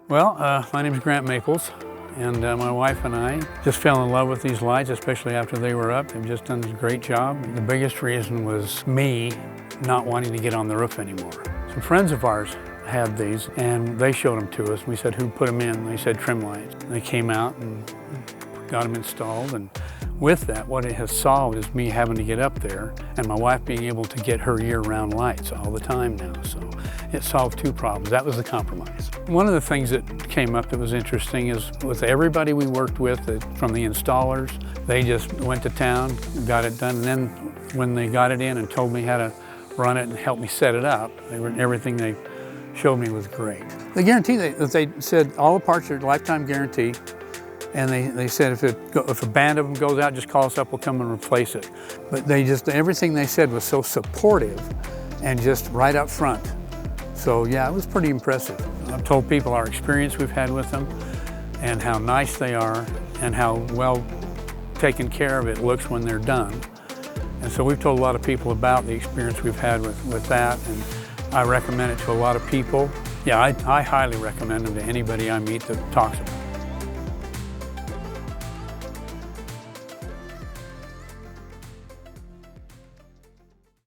Well, my name is Grant Maples, and my wife and I just fell in love with these lights, especially after they were up. They've just done a great job. The biggest reason was me not wanting to get on the roof anymore. Some friends of ours had these, and they showed them to us. We said, who put them in? They said Trimlight. They came out and got them installed, and with that, what it has solved is me having to get up there and my wife being able to get her year-round lights all the time now. So it solved two problems. That was the compromise. One of the things that came up that was interesting is with everybody we worked with, from the installers, they just went to town, got it done, and then when they got it in and told me how to run it and helped me set it up, everything they showed me was great. The guarantee, they said all the parts are lifetime guarantee. And they said if a band of them goes out, just call us up, we'll come and replace it. But everything they said was so supportive and just right up front. So yeah, it was pretty impressive. I've told people our experience we've had with them and how nice they are and how well taken care of it looks when they're done. And so we've told a lot of people about the experience we've had with that, and I recommend it to a lot of people. Yeah, I highly recommend them to anybody I meet that talks about it.